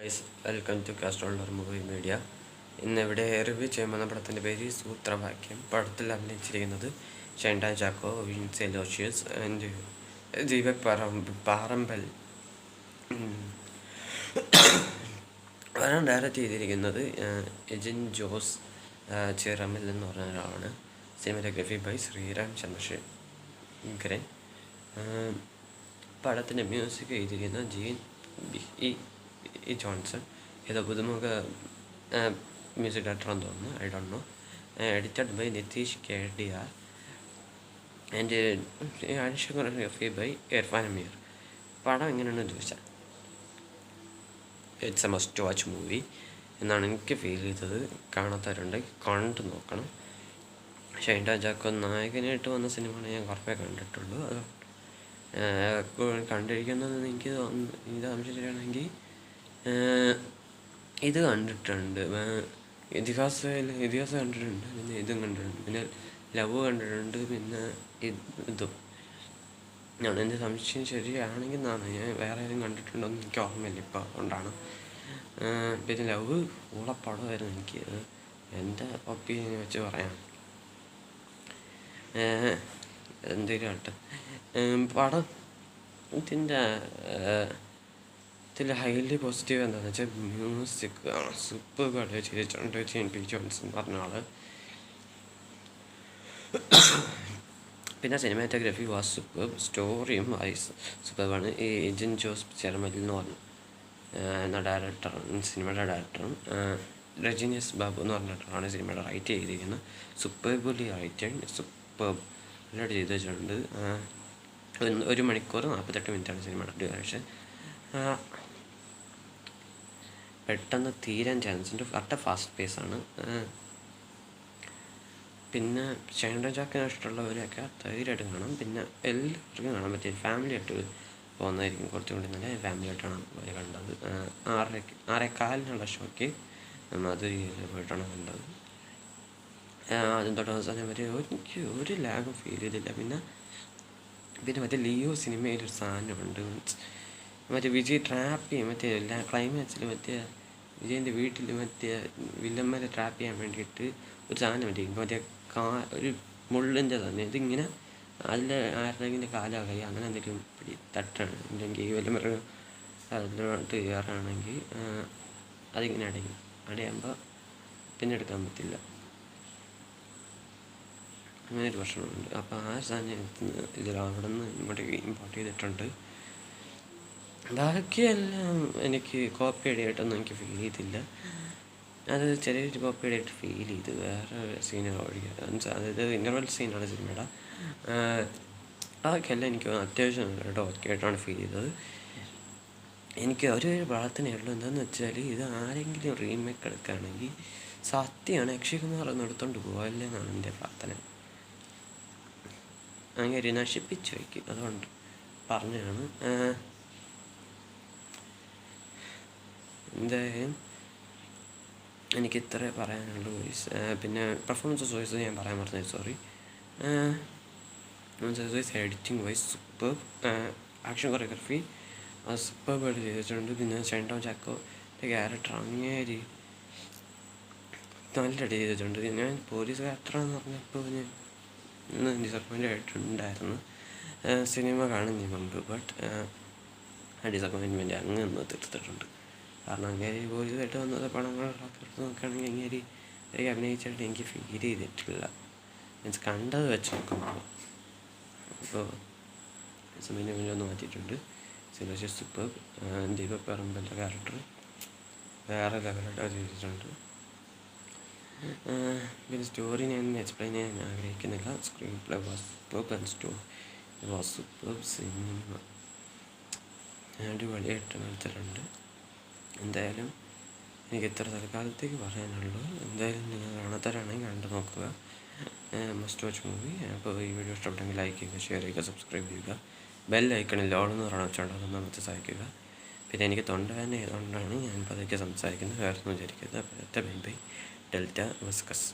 Guys, welcome to Castroller movie media. ഇന്നിവിടെ review ചെയ്യുന്ന പടത്തിൻ്റെ പേര് സൂത്രവാക്യം. പടത്തിൽ അഭിനയിച്ചിരിക്കുന്നത് ഷൈൻഡ ചാക്കോ, വിൻസി അലോഷ്യസ് ആൻഡ് ദീപക് പാറമ്പൽ. ഡയറക്റ്റ് ചെയ്തിരിക്കുന്നത് എജിൻ ജോസ് ചിറമൽ എന്ന് പറഞ്ഞ ഒരാളാണ്. Cinematography by Sreeram Chandrasekharan. പടത്തിൻ്റെ മ്യൂസിക് ചെയ്തിരിക്കുന്ന ജീൻ ഇ ജോൺസൺ. ഏതോ പുതുമുഖ മ്യൂസിക് ഡയറക്ടറാണെന്ന് തോന്നുന്നു, I don't know. Edited by Nitheesh KDR and additional by Irfan Ameer. പടം എങ്ങനെയാണെന്ന് ചോദിച്ചാൽ it's a must watch movie എന്നാണ് എനിക്ക് ഫീൽ ചെയ്തത്. കാണാത്തവരുണ്ടെങ്കിൽ കണ്ടു നോക്കണം. ഷൈൻഡ ചാക്കോ നായകനായിട്ട് വന്ന സിനിമയാണ് ഞാൻ കുറേ കണ്ടിട്ടുള്ളൂ. അത് കണ്ടിരിക്കുന്നതെന്ന് എനിക്ക് തോന്നുന്നു. ഇത് ആവശ്യമാണെങ്കിൽ ഇത് കണ്ടിട്ടുണ്ട്, ഇതിഹാസം കണ്ടിട്ടുണ്ട്, പിന്നെ ഇതും കണ്ടിട്ടുണ്ട്, പിന്നെ ലവ് കണ്ടിട്ടുണ്ട്, പിന്നെ ഇതും. ഞാൻ എൻ്റെ സംശയം ശരിയാണെങ്കിൽ ഞാൻ വേറെ ഏതും കണ്ടിട്ടുണ്ടോ എന്ന് എനിക്ക് ഓർമ്മയില്ല ഇപ്പോൾ, അതുകൊണ്ടാണ്. പിന്നെ ലവ് ഊളപ്പടമായിരുന്നു. എനിക്ക് എൻ്റെ ഒപ്പീനിയൻ വെച്ച് പറയാം. എന്തെങ്കിലും ആട്ടെ, പടത്തിൻ്റെ ഇതിൽ ഹൈലി പോസിറ്റീവ് എന്താണെന്ന് വെച്ചാൽ മ്യൂസിക് ആണ് സൂപ്പർ കളി ചെയ്തിട്ടുണ്ട്. JNP ജോൺസൺ പറഞ്ഞ ആൾ. പിന്നെ സിനിമാറ്റോഗ്രഫി വാസ് സൂപ്പർ, സ്റ്റോറിയും സൂപ്പറാണ്. ഈ എജിൻ ജോസ് ചിറമൽ എന്ന് പറഞ്ഞു എന്ന ഡയറക്ടറും സിനിമയുടെ ഡയറക്ടറും രജനീഷ് ബാബു എന്ന് പറഞ്ഞിട്ടാണ് സിനിമയുടെ റൈറ്റ് ചെയ്തിരിക്കുന്നത്. സൂപ്പർബുള്ളി റൈറ്റ്, സൂപ്പർ നല്ലതായിട്ട് ചെയ്ത് വെച്ചിട്ടുണ്ട്. 1 മണിക്കൂർ 48 മിനിറ്റാണ് സിനിമയുടെ ഡ്യൂറേഷൻ. പെട്ടെന്ന് തീരാൻ ചാൻസ് ഉണ്ട്. കറക്റ്റ് ഫാസ്റ്റ് പേസാണ്. പിന്നെ ഷൈൻഡ ചാക്കോനെ ഇഷ്ടമുള്ളവരൊക്കെ ധൈര്യമായിട്ട് കാണാം. പിന്നെ എല്ലാവർക്കും കാണാൻ പറ്റിയ ഫാമിലിയായിട്ട് പോകുന്നതായിരിക്കും കുറച്ചും കൂടി നല്ല. ഫാമിലിയായിട്ടാണ് പോയി കണ്ടത്. 6:15 ഷോയ്ക്ക് മധുരയിൽ പോയിട്ടാണ് കണ്ടത്. ആദ്യം തൊട്ട് അവസാനം വരെ എനിക്ക് ഒരു ലാഗും ഫീൽ ചെയ്തില്ല. പിന്നെ മറ്റേ ലിയോ സിനിമയിലൊരു സാധനമുണ്ട്, മറ്റേ വിജയ് ട്രാപ്പ് ചെയ്യും. മറ്റേ ക്ലൈമാക്സിൽ മറ്റേ വിജയൻ്റെ വീട്ടിൽ മറ്റേ വില്ലന്മാരെ ട്രാപ്പ് ചെയ്യാൻ വേണ്ടിയിട്ട് ഒരു സാധനം മറ്റേ ഒരു മുള്ളിൻ്റെ തന്നെ ഇതിങ്ങനെ അതിൽ ആരുടെങ്കിലും കാലോ കൈ അങ്ങനെ എന്തെങ്കിലും തട്ടാണ് ഇല്ലെങ്കിൽ വില്ലന്മാർ അതിലോട്ട് കയറുകയാണെങ്കിൽ അതിങ്ങനെ അടയുമ്പോൾ പിന്നെ എടുക്കാൻ പറ്റില്ല. അങ്ങനെ ഒരു പ്രശ്നമുണ്ട്. അപ്പോൾ ആ സാധനം അവിടെ നിന്ന് ഇങ്ങോട്ട് ഇമ്പോർട്ട് ചെയ്തിട്ടുണ്ട്. ബാക്കിയെല്ലാം എനിക്ക് കോപ്പി അടിയായിട്ടൊന്നും എനിക്ക് ഫീൽ ചെയ്തില്ല. അത് ചെറിയൊരു കോപ്പി അടിയായിട്ട് ഫീൽ ചെയ്ത് വേറെ സീനുകൾ ഒഴിക്കുക. അതായത് ഇൻ്റർവെൽ സീനാണ് സിനിമയുടെ. അതൊക്കെയല്ല എനിക്ക് അത്യാവശ്യം ഓക്കെ ആയിട്ടാണ് ഫീൽ ചെയ്തത്. എനിക്ക് ഒരു പ്രാർത്ഥനയുള്ളൂ, എന്താണെന്ന് വെച്ചാൽ ഇത് ആരെങ്കിലും റീമേക്ക് എടുക്കുകയാണെങ്കിൽ സത്യമാണ് അക്ഷയകുമാർ ഒന്ന് എടുത്തോണ്ട് പോകല്ലേ എന്നാണ് എൻ്റെ പ്രാർത്ഥന. അങ്ങനെ നശിപ്പിച്ചു വയ്ക്കും, അതുകൊണ്ട് പറഞ്ഞതാണ്. എന്തായാലും എനിക്ക് ഇത്രേ പറയാനുള്ളൂ. പിന്നെ പെർഫോമൻസ് വൈസ് ഞാൻ പറയാൻ പറഞ്ഞത് sorry. Editing wise super, action choreography സൂപ്പർബായിട്ട് ചെയ്തിട്ടുണ്ട്. പിന്നെ ഷൈൻഡ ചാക്കോൻ്റെ ക്യാരക്ടർ അങ്ങേരി നല്ലതായിട്ട് ചെയ്തിട്ടുണ്ട്. ഞാൻ പോലീസ് ക്യാരക്ടറാന്ന് പറഞ്ഞപ്പോൾ ഞാൻ ഡിസപ്പോയിൻ്റ് ആയിട്ടുണ്ടായിരുന്നു സിനിമ കാണുന്നതിന് മുമ്പ്. ബട്ട് ആ ഡിസപ്പോയിൻമെൻറ്റ് അങ്ങ് തീർത്തിട്ടുണ്ട്. കാരണം അങ്ങേരി പോലീസായിട്ട് വന്നത് പടങ്ങളൊക്കെ എടുത്ത് നോക്കുകയാണെങ്കിൽ അങ്ങേരി അഭിനയിച്ചായിട്ട് എനിക്ക് ഫീൽ ചെയ്തിട്ടില്ല, മീൻസ് കണ്ടത് വെച്ച് നോക്കുമ്പോൾ. അപ്പോൾ സിനിമ ഒന്ന് മാറ്റിയിട്ടുണ്ട്. Cinema super. ദീപക് പറമ്പലിൻ്റെ ക്യാരക്ടർ വേറെ ലെവലായിട്ട് ചെയ്തിട്ടുണ്ട്. പിന്നെ സ്റ്റോറി ഞാൻ എക്സ്പ്ലെയിൻ ചെയ്യാൻ ആഗ്രഹിക്കുന്നില്ല. Screen play was super and story was super. Cinema അടിപൊളിയായിട്ട് എടുത്തിട്ടുണ്ട്. എന്തായാലും എനിക്ക് ഇത്ര തൽക്കാലത്തേക്ക് പറയാനുള്ളൂ. എന്തായാലും നിങ്ങൾ കാണാത്തവരാണെങ്കിൽ കണ്ടു നോക്കുക. Must watch movie. അപ്പോൾ ഈ വീഡിയോ ഇഷ്ടപ്പെട്ടെങ്കിൽ ലൈക്ക് ചെയ്യുക, ഷെയർ ചെയ്യുക, സബ്സ്ക്രൈബ് ചെയ്യുക. ബെൽ ഐക്കണിൽ ഓളെന്ന് പറയണം വെച്ചുകൊണ്ട് അതൊന്നും നമുക്ക് സഹായിക്കുക. പിന്നെ എനിക്ക് തൊണ്ടവേദന ആയതുകൊണ്ടാണ് ഞാൻ പതുക്കെ സംസാരിക്കുന്നത്, വേറെ ഒന്നും വിചാരിക്കരുത്. അപ്പോൾ ബൈ ബൈ. ഡെൽറ്റ മസ്കസ്.